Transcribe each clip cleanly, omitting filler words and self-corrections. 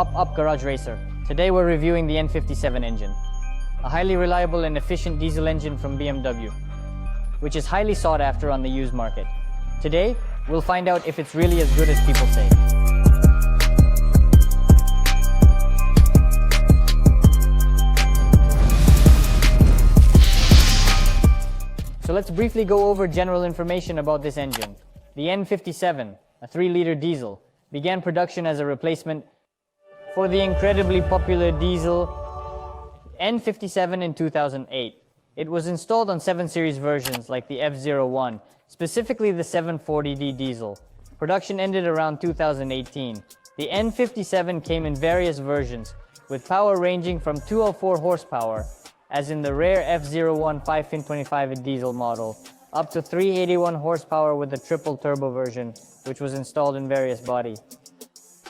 Up Garage Racer. Today we're reviewing the N57 engine, a highly reliable and efficient diesel engine from BMW, which is highly sought after on the used market. Today, we'll find out if it's really as good as people say. So let's briefly go over general information about this engine. The N57, a 3-liter diesel, began production as a replacement for the incredibly popular diesel N57 in 2008. It was installed on 7 Series versions like the F01, specifically the 740D diesel. Production ended around 2018. The N57 came in various versions, with power ranging from 204 horsepower, as in the rare F01 5N25 diesel model, up to 381 horsepower with the triple turbo version, which was installed in various body.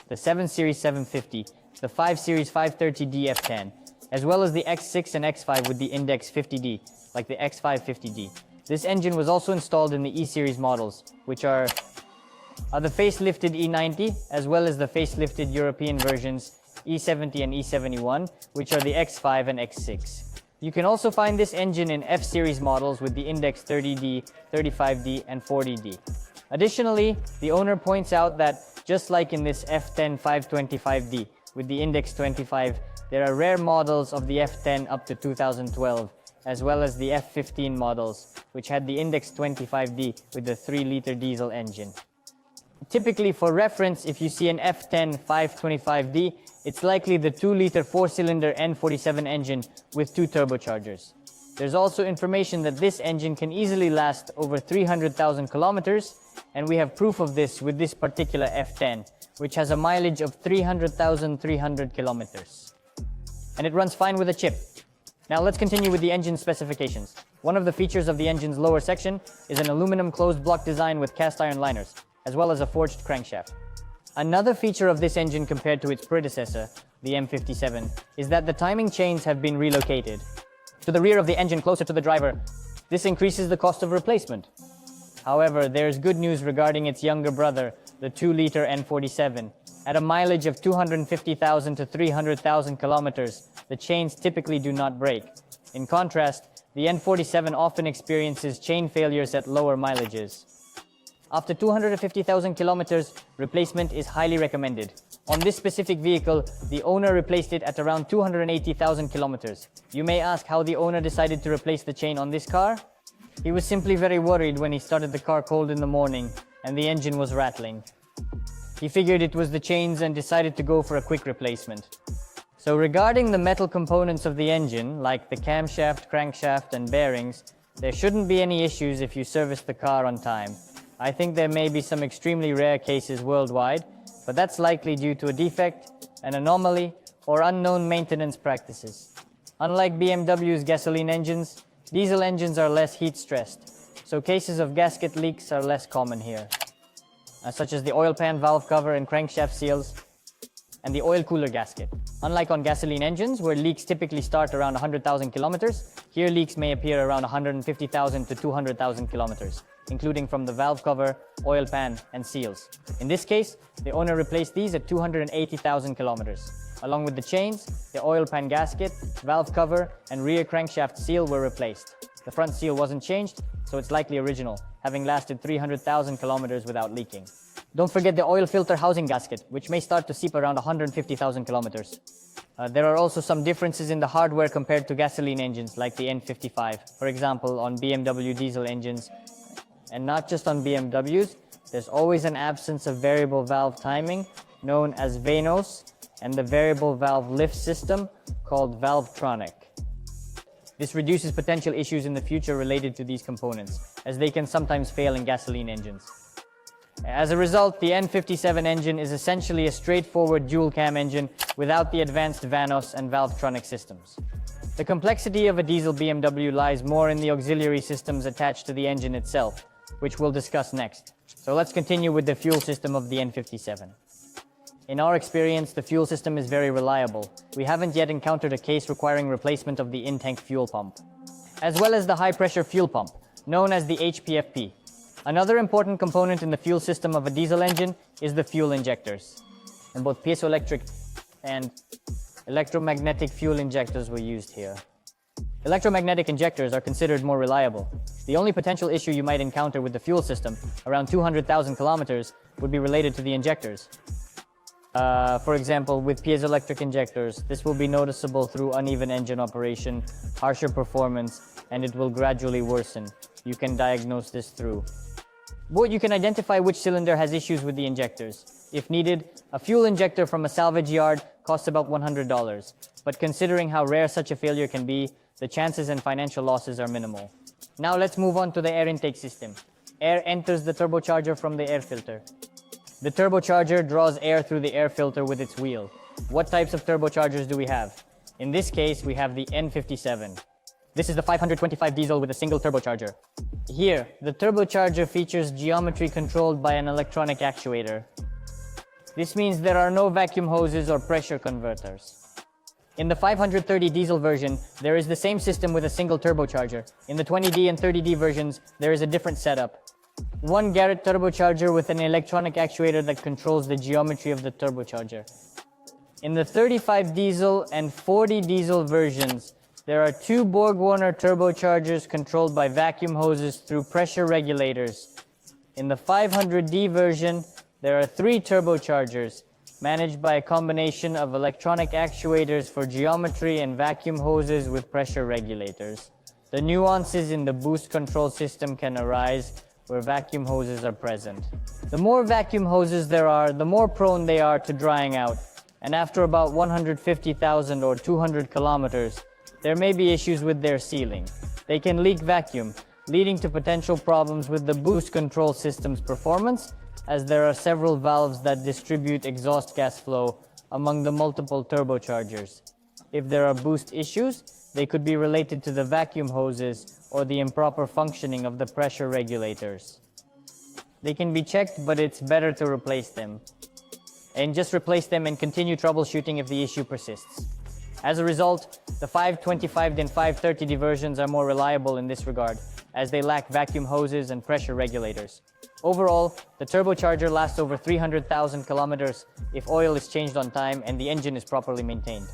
The 7 Series 750, the 5 Series 530D F10, as well as the X6 and X5 with the index 50D, like the X550D. This engine was also installed in the E-Series models, which are the facelifted E90, as well as the facelifted European versions E70 and E71, which are the X5 and X6. You can also find this engine in F-Series models with the index 30D, 35D, and 40D. Additionally, the owner points out that, just like in this F10 525D with the index 25, there are rare models of the F10 up to 2012, as well as the F15 models, which had the index 25D with the 3-liter diesel engine. Typically, for reference, if you see an F10 525D, it's likely the 2-liter 4-cylinder N57 engine with 2 turbochargers. There's also information that this engine can easily last over 300,000 kilometers, and we have proof of this with this particular F10, which has a mileage of 300,300 kilometers. And it runs fine with a chip. Now let's continue with the engine specifications. One of the features of the engine's lower section is an aluminum closed block design with cast iron liners, as well as a forged crankshaft. Another feature of this engine compared to its predecessor, the M57, is that the timing chains have been relocated to the rear of the engine closer to the driver. This increases the cost of replacement. However, there is good news regarding its younger brother, the 2-liter N47. At a mileage of 250,000 to 300,000 kilometers, the chains typically do not break. In contrast, the N47 often experiences chain failures at lower mileages. After 250,000 kilometers, replacement is highly recommended. On this specific vehicle, the owner replaced it at around 280,000 kilometers. You may ask how the owner decided to replace the chain on this car? He was simply very worried when he started the car cold in the morning and the engine was rattling. He figured it was the chains and decided to go for a quick replacement. So regarding the metal components of the engine, like the camshaft, crankshaft, and bearings, there shouldn't be any issues if you service the car on time. I think there may be some extremely rare cases worldwide, but that's likely due to a defect, an anomaly, or unknown maintenance practices. Unlike BMW's gasoline engines, diesel engines are less heat-stressed, so cases of gasket leaks are less common here, such as the oil pan valve cover and crankshaft seals, and the oil cooler gasket. Unlike on gasoline engines, where leaks typically start around 100,000 kilometers, here leaks may appear around 150,000 to 200,000 kilometers, including from the valve cover, oil pan, and seals. In this case, the owner replaced these at 280,000 kilometers. Along with the chains, the oil pan gasket, valve cover, and rear crankshaft seal were replaced. The front seal wasn't changed, so it's likely original, having lasted 300,000 kilometers without leaking. Don't forget the oil filter housing gasket, which may start to seep around 150,000 kilometers. There are also some differences in the hardware compared to gasoline engines like the N55. For example, on BMW diesel engines, and not just on BMWs, there's always an absence of variable valve timing, known as VANOS, and the variable valve lift system, called Valvetronic. This reduces potential issues in the future related to these components, as they can sometimes fail in gasoline engines. As a result, the N57 engine is essentially a straightforward dual-cam engine without the advanced VANOS and Valvetronic systems. The complexity of a diesel BMW lies more in the auxiliary systems attached to the engine itself, which we'll discuss next. So let's continue with the fuel system of the N57. In our experience, the fuel system is very reliable. We haven't yet encountered a case requiring replacement of the in-tank fuel pump, as well as the high-pressure fuel pump, known as the HPFP. Another important component in the fuel system of a diesel engine is the fuel injectors. And both piezoelectric and electromagnetic fuel injectors were used here. Electromagnetic injectors are considered more reliable. The only potential issue you might encounter with the fuel system, around 200,000 kilometers, would be related to the injectors. For example, with piezoelectric injectors, this will be noticeable through uneven engine operation, harsher performance, and it will gradually worsen. You can diagnose this through. But you can identify which cylinder has issues with the injectors. If needed, a fuel injector from a salvage yard costs about $100. But considering how rare such a failure can be, the chances and financial losses are minimal. Now let's move on to the air intake system. Air enters the turbocharger from the air filter. The turbocharger draws air through the air filter with its wheel. What types of turbochargers do we have? In this case, we have the N57. This is the 525 diesel with a single turbocharger. Here, the turbocharger features geometry controlled by an electronic actuator. This means there are no vacuum hoses or pressure converters. In the 530 diesel version, there is the same system with a single turbocharger. In the 20D and 30D versions, there is a different setup. One Garrett turbocharger with an electronic actuator that controls the geometry of the turbocharger. In the 35 diesel and 40 diesel versions, there are two Borg-Warner turbochargers controlled by vacuum hoses through pressure regulators. In the 500D version, there are three turbochargers, managed by a combination of electronic actuators for geometry and vacuum hoses with pressure regulators. The nuances in the boost control system can arise where vacuum hoses are present. The more vacuum hoses there are, the more prone they are to drying out, and after about 150,000 or 200 kilometers, there may be issues with their sealing. They can leak vacuum, leading to potential problems with the boost control system's performance, as there are several valves that distribute exhaust gas flow among the multiple turbochargers. If there are boost issues, they could be related to the vacuum hoses or the improper functioning of the pressure regulators. They can be checked, but it's better to replace them. And just replace them and continue troubleshooting if the issue persists. As a result, the 525 and 530D versions are more reliable in this regard, as they lack vacuum hoses and pressure regulators. Overall, the turbocharger lasts over 300,000 kilometers if oil is changed on time and the engine is properly maintained.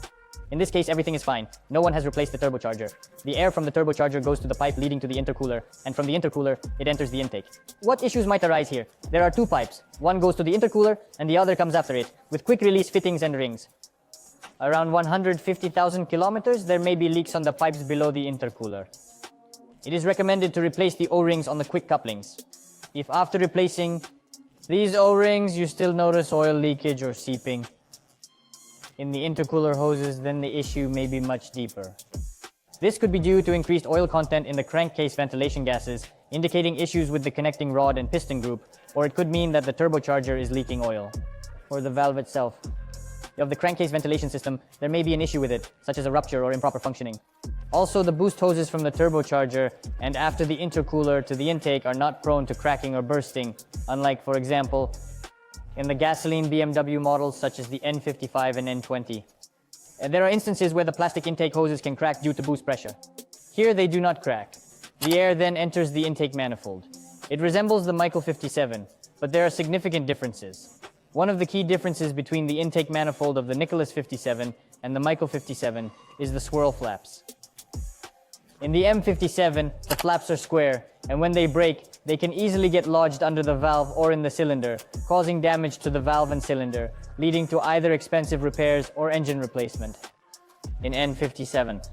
In this case, everything is fine. No one has replaced the turbocharger. The air from the turbocharger goes to the pipe leading to the intercooler, and from the intercooler, it enters the intake. What issues might arise here? There are two pipes. One goes to the intercooler, and the other comes after it, with quick-release fittings and rings. Around 150,000 kilometers, there may be leaks on the pipes below the intercooler. It is recommended to replace the O-rings on the quick couplings. If after replacing these O-rings, you still notice oil leakage or seeping in the intercooler hoses, then the issue may be much deeper. This could be due to increased oil content in the crankcase ventilation gases, indicating issues with the connecting rod and piston group, or it could mean that the turbocharger is leaking oil, or the valve itself. Of the crankcase ventilation system, there may be an issue with it, such as a rupture or improper functioning. Also, the boost hoses from the turbocharger and after the intercooler to the intake are not prone to cracking or bursting, unlike, for example, in the gasoline BMW models such as the N55 and N20. And there are instances where the plastic intake hoses can crack due to boost pressure. Here they do not crack. The air then enters the intake manifold. It resembles the Michael 57, but there are significant differences. One of the key differences between the intake manifold of the Nicholas 57 and the Michael 57 is the swirl flaps. In the M57, the flaps are square, and when they break, they can easily get lodged under the valve or in the cylinder, causing damage to the valve and cylinder, leading to either expensive repairs or engine replacement. In N57,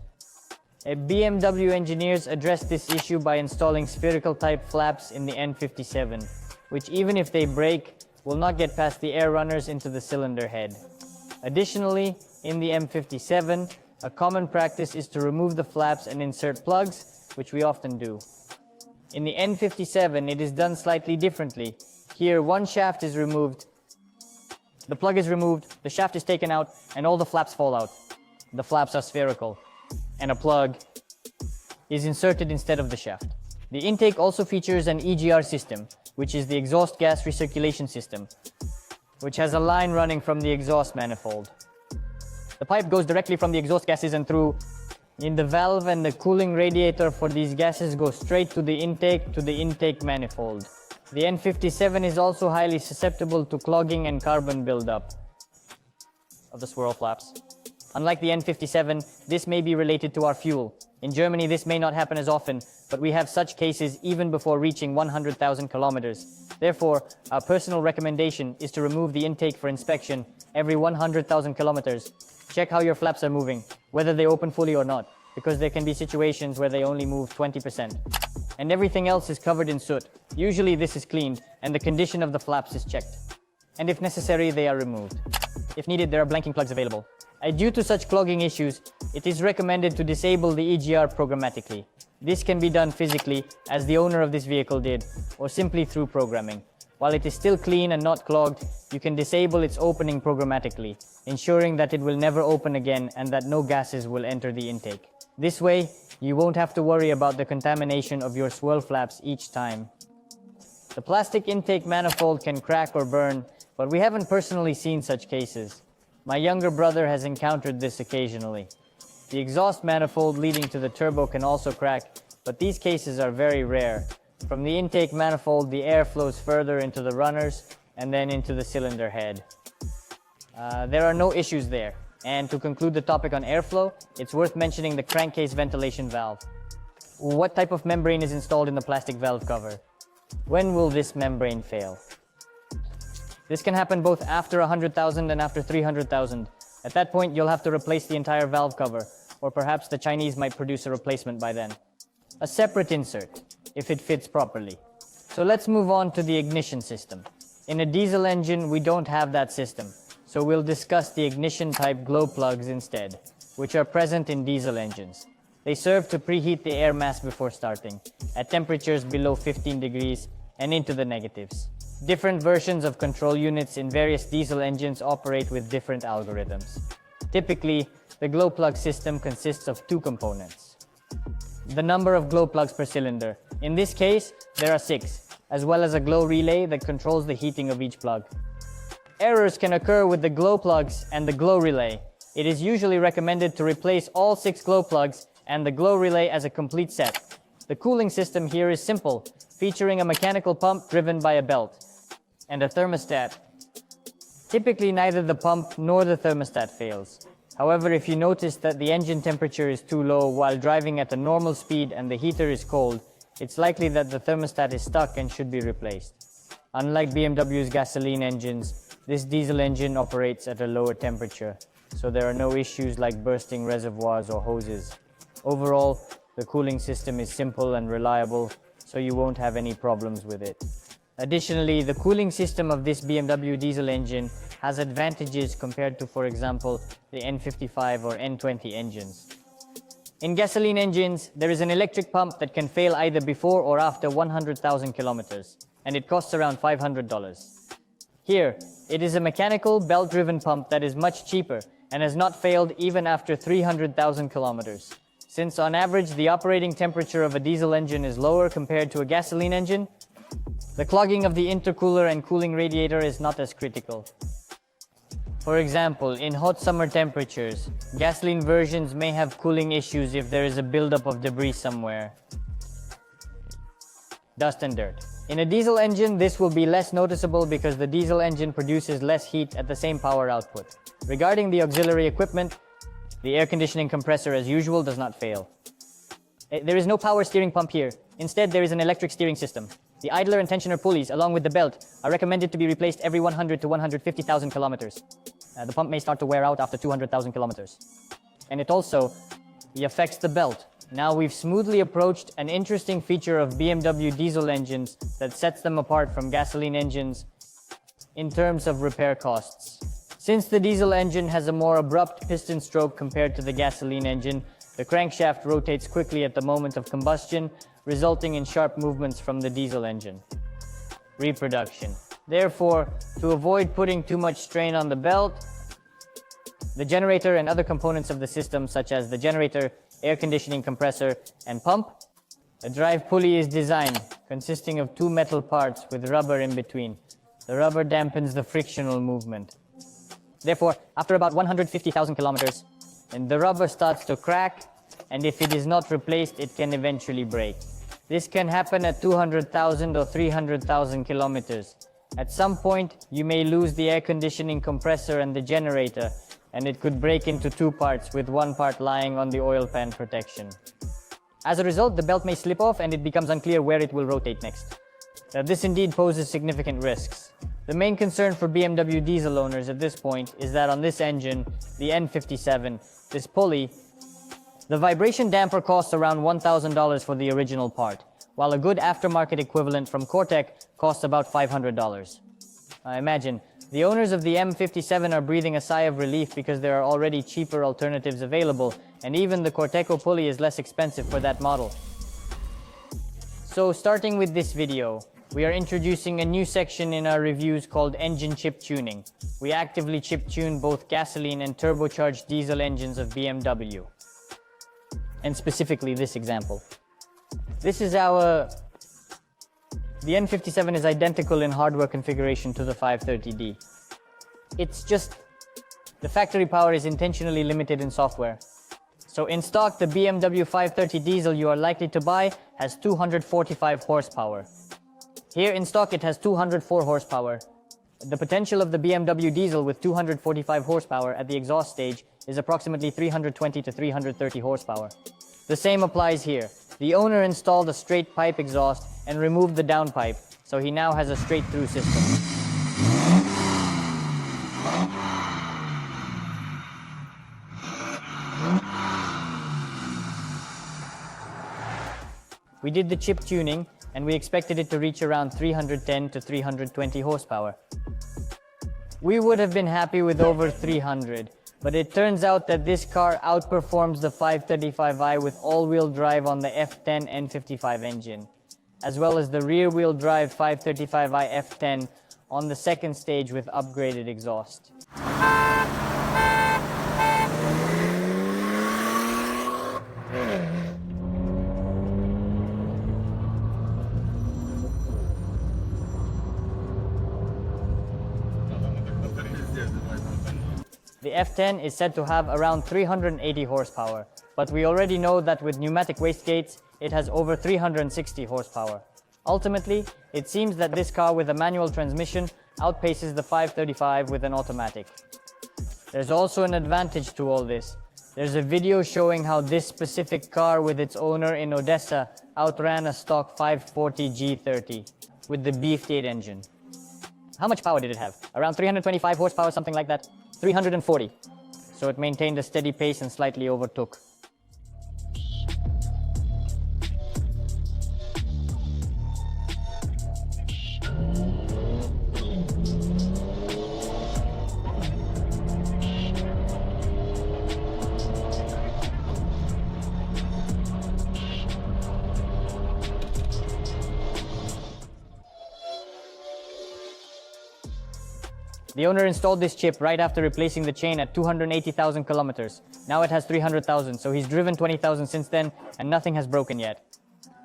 BMW engineers addressed this issue by installing spherical-type flaps in the N57, which even if they break, will not get past the air runners into the cylinder head. Additionally, in the M57, a common practice is to remove the flaps and insert plugs, which we often do. In the N57, it is done slightly differently. Here, one shaft is removed, the plug is removed, the shaft is taken out, and all the flaps fall out. The flaps are spherical, and a plug is inserted instead of the shaft. The intake also features an EGR system, which is the exhaust gas recirculation system, which has a line running from the exhaust manifold. The pipe goes directly from the exhaust gases and through in the valve, and the cooling radiator for these gases goes straight to the intake manifold. The N57 is also highly susceptible to clogging and carbon buildup. of the swirl flaps. Unlike the N57, this may be related to our fuel. In Germany, this may not happen as often, but we have such cases even before reaching 100,000 kilometers. Therefore, our personal recommendation is to remove the intake for inspection every 100,000 kilometers. Check how your flaps are moving, whether they open fully or not, because there can be situations where they only move 20%. And everything else is covered in soot. Usually this is cleaned, and the condition of the flaps is checked. And if necessary, they are removed. If needed, there are blanking plugs available. Due to such clogging issues, it is recommended to disable the EGR programmatically. This can be done physically, as the owner of this vehicle did, or simply through programming. While it is still clean and not clogged, you can disable its opening programmatically, ensuring that it will never open again and that no gases will enter the intake. This way, you won't have to worry about the contamination of your swirl flaps each time. The plastic intake manifold can crack or burn, but we haven't personally seen such cases. My younger brother has encountered this occasionally. The exhaust manifold leading to the turbo can also crack, but these cases are very rare. From the intake manifold, the air flows further into the runners and then into the cylinder head. There are no issues there. And to conclude the topic on airflow, it's worth mentioning the crankcase ventilation valve. What type of membrane is installed in the plastic valve cover? When will this membrane fail? This can happen both after 100,000 and after 300,000. At that point, you'll have to replace the entire valve cover, or perhaps the Chinese might produce a replacement by then. A separate insert, if it fits properly. So let's move on to the ignition system. In a diesel engine, we don't have that system, so we'll discuss the ignition type glow plugs instead, which are present in diesel engines. They serve to preheat the air mass before starting, at temperatures below 15 degrees and into the negatives. Different versions of control units in various diesel engines operate with different algorithms. Typically, the glow plug system consists of two components. The number of glow plugs per cylinder. In this case, there are 6, as well as a glow relay that controls the heating of each plug. Errors can occur with the glow plugs and the glow relay. It is usually recommended to replace all 6 glow plugs and the glow relay as a complete set. The cooling system here is simple, featuring a mechanical pump driven by a belt and a thermostat. Typically, neither the pump nor the thermostat fails. However, if you notice that the engine temperature is too low while driving at a normal speed and the heater is cold, it's likely that the thermostat is stuck and should be replaced. Unlike BMW's gasoline engines, this diesel engine operates at a lower temperature, so there are no issues like bursting reservoirs or hoses. Overall, the cooling system is simple and reliable, so you won't have any problems with it. Additionally, the cooling system of this BMW diesel engine has advantages compared to, for example, the N55 or N20 engines. In gasoline engines, there is an electric pump that can fail either before or after 100,000 kilometers, and it costs around $500. Here, it is a mechanical, belt-driven pump that is much cheaper and has not failed even after 300,000 kilometers. Since on average the operating temperature of a diesel engine is lower compared to a gasoline engine, the clogging of the intercooler and cooling radiator is not as critical. For example, in hot summer temperatures, gasoline versions may have cooling issues if there is a buildup of debris somewhere. Dust and dirt. In a diesel engine, this will be less noticeable because the diesel engine produces less heat at the same power output. Regarding the auxiliary equipment, the air conditioning compressor, as usual, does not fail. There is no power steering pump here. Instead, there is an electric steering system. The idler and tensioner pulleys, along with the belt, are recommended to be replaced every 100 to 150,000 kilometers. The pump may start to wear out after 200,000 kilometers. And it also affects the belt. Now we've smoothly approached an interesting feature of BMW diesel engines that sets them apart from gasoline engines in terms of repair costs. Since the diesel engine has a more abrupt piston stroke compared to the gasoline engine, the crankshaft rotates quickly at the moment of combustion, resulting in sharp movements from the diesel engine. Reproduction. Therefore, to avoid putting too much strain on the belt, the generator and other components of the system, such as the generator, air conditioning compressor, and pump, a drive pulley is designed, consisting of 2 metal parts with rubber in between. The rubber dampens the frictional movement. Therefore, after about 150,000 kilometers, the rubber starts to crack, and if it is not replaced, it can eventually break. This can happen at 200,000 or 300,000 kilometers. At some point, you may lose the air conditioning compressor and the generator, and it could break into two parts with one part lying on the oil pan protection. As a result, the belt may slip off and it becomes unclear where it will rotate next. This indeed poses significant risks. The main concern for BMW diesel owners at this point is that on this engine, the N57, this pulley, the vibration damper costs around $1,000 for the original part, while a good aftermarket equivalent from Cortec costs about $500. I imagine the owners of the M57 are breathing a sigh of relief because there are already cheaper alternatives available, and even the Corteco pulley is less expensive for that model. So starting with this video, we are introducing a new section in our reviews called Engine Chip Tuning. We actively chip tune both gasoline and turbocharged diesel engines of BMW. And specifically this example. This is the N57 is identical in hardware configuration to the 530D. It's just, the factory power is intentionally limited in software. So in stock, the BMW 530 diesel you are likely to buy has 245 horsepower. Here in stock, it has 204 horsepower. The potential of the BMW diesel with 245 horsepower at the exhaust stage is approximately 320 to 330 horsepower. The same applies here. The owner installed a straight pipe exhaust and removed the downpipe, so he now has a straight-through system. We did the chip tuning, and we expected it to reach around 310 to 320 horsepower. We would have been happy with over 300, but it turns out that this car outperforms the 535i with all-wheel drive on the F10 N55 engine, as well as the rear-wheel drive 535i F10 on the second stage with upgraded exhaust. The F10 is said to have around 380 horsepower, but we already know that with pneumatic wastegates, it has over 360 horsepower. Ultimately, it seems that this car with a manual transmission outpaces the 535 with an automatic. There's also an advantage to all this. There's a video showing how this specific car with its owner in Odessa outran a stock 540 G30 with the beefed-8 engine. How much power did it have? Around 325 horsepower, something like that? 340. So it maintained a steady pace and slightly overtook. The owner installed this chip right after replacing the chain at 280,000 kilometers. Now it has 300,000, so he's driven 20,000 since then, and nothing has broken yet.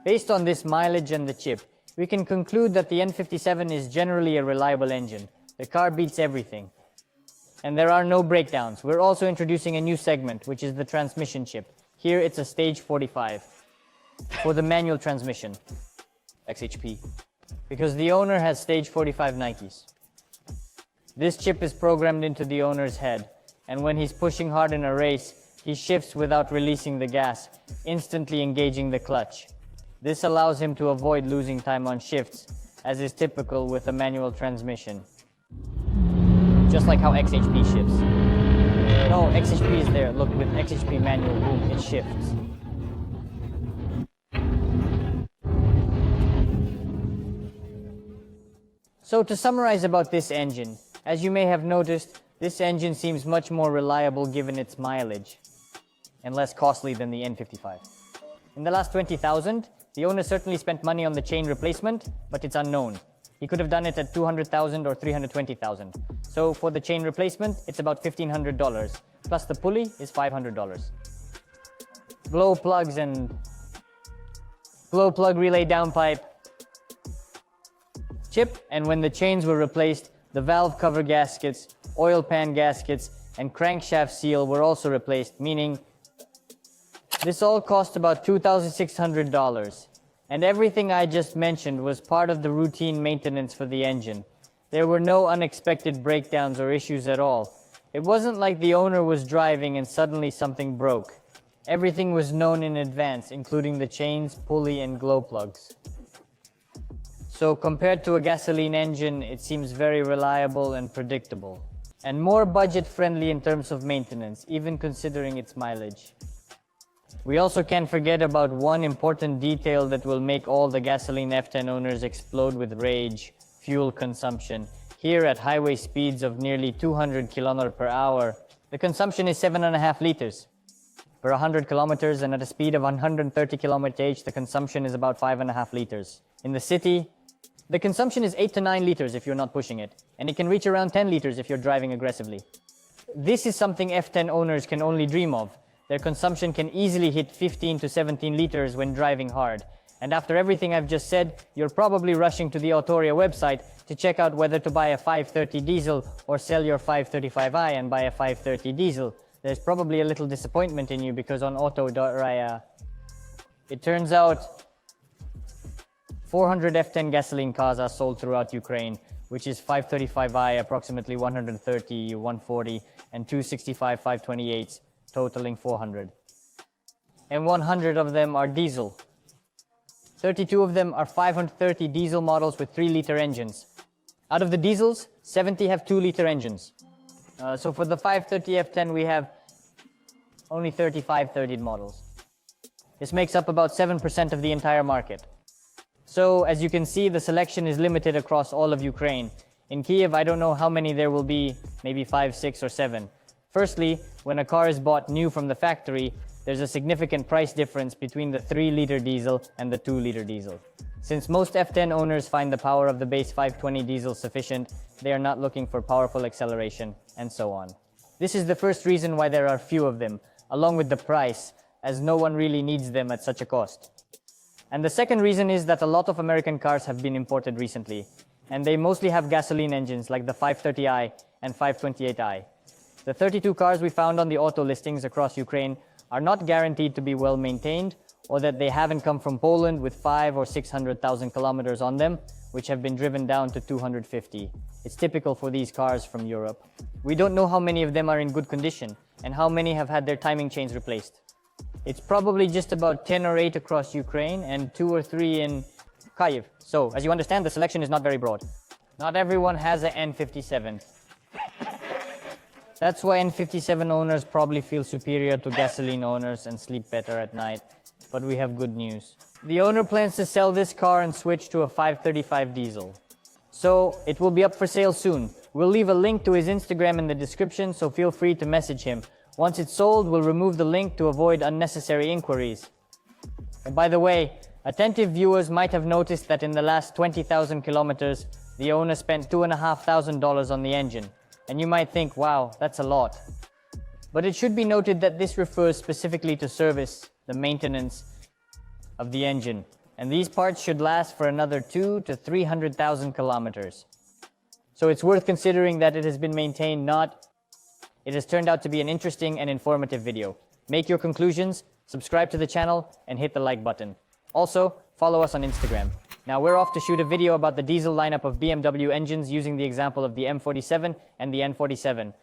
Based on this mileage and the chip, we can conclude that the N57 is generally a reliable engine. The car beats everything. And there are no breakdowns. We're also introducing a new segment, which is the transmission chip. Here it's a stage 45 for the manual transmission, XHP, because the owner has stage 45 Nikes. This chip is programmed into the owner's head, and when he's pushing hard in a race, he shifts without releasing the gas, instantly engaging the clutch. This allows him to avoid losing time on shifts, as is typical with a manual transmission. Just like how XHP shifts. No, XHP is there. Look, with XHP manual, boom, it shifts. So to summarize about this engine, as you may have noticed, this engine seems much more reliable given its mileage, and less costly than the N55. In the last 20,000, the owner certainly spent money on the chain replacement, but it's unknown. He could have done it at 200,000 or 320,000. So for the chain replacement, it's about $1,500, plus the pulley is $500. Glow plugs and glow plug relay downpipe, chip, and when the chains were replaced, the valve cover gaskets, oil pan gaskets, and crankshaft seal were also replaced, meaning this all cost about $2,600. And everything I just mentioned was part of the routine maintenance for the engine. There were no unexpected breakdowns or issues at all. It wasn't like the owner was driving and suddenly something broke. Everything was known in advance, including the chains, pulley, and glow plugs. So compared to a gasoline engine, it seems very reliable and predictable, and more budget-friendly in terms of maintenance, even considering its mileage. We also can't forget about one important detail that will make all the gasoline F10 owners explode with rage: fuel consumption. Here at highway speeds of nearly 200 km per hour, the consumption is 7.5 liters per 100 kilometers, and at a speed of 130 km/h, the consumption is about 5.5 liters. In the city, the consumption is 8 to 9 liters if you're not pushing it, and it can reach around 10 liters if you're driving aggressively. This is something F10 owners can only dream of. Their consumption can easily hit 15 to 17 liters when driving hard. And after everything I've just said, you're probably rushing to the Autoria website to check out whether to buy a 530 diesel or sell your 535i and buy a 530 diesel. There's probably a little disappointment in you because on auto.raya, it turns out 400 F10 gasoline cars are sold throughout Ukraine, which is 535i approximately 130, 140, and 265 528s, totaling 400. And 100 of them are diesel. 32 of them are 530 diesel models with 3-liter engines. Out of the diesels, 70 have 2-liter engines. So for the 530 F10, we have only 30 530 models. This makes up about 7% of the entire market. So, as you can see, the selection is limited across all of Ukraine. In Kiev, I don't know how many there will be, maybe 5, 6, or 7. Firstly, when a car is bought new from the factory, there's a significant price difference between the 3-liter diesel and the 2-liter diesel. Since most F10 owners find the power of the base 520 diesel sufficient, they are not looking for powerful acceleration, and so on. This is the first reason why there are few of them, along with the price, as no one really needs them at such a cost. And the second reason is that a lot of American cars have been imported recently, and they mostly have gasoline engines like the 530i and 528i. The 32 cars we found on the auto listings across Ukraine are not guaranteed to be well maintained, or that they haven't come from Poland with 500,000 or 600,000 kilometers on them, which have been driven down to 250. It's typical for these cars from Europe. We don't know how many of them are in good condition, and how many have had their timing chains replaced. It's probably just about 10 or 8 across Ukraine, and 2 or 3 in Kyiv. So, as you understand, the selection is not very broad. Not everyone has an N57. That's why N57 owners probably feel superior to gasoline owners and sleep better at night. But we have good news. The owner plans to sell this car and switch to a 535 diesel. So, it will be up for sale soon. We'll leave a link to his Instagram in the description, so feel free to message him. Once it's sold, we'll remove the link to avoid unnecessary inquiries. And by the way, attentive viewers might have noticed that in the last 20,000 kilometers, the owner spent $2,500 on the engine. And you might think, wow, that's a lot. But it should be noted that this refers specifically to service, the maintenance of the engine. And these parts should last for another 200,000 to 300,000 kilometers. So it's worth considering that it has been maintained, not. It has turned out to be an interesting and informative video. Make your conclusions, subscribe to the channel, and hit the like button. Also, follow us on Instagram. Now we're off to shoot a video about the diesel lineup of BMW engines using the example of the M47 and the N47.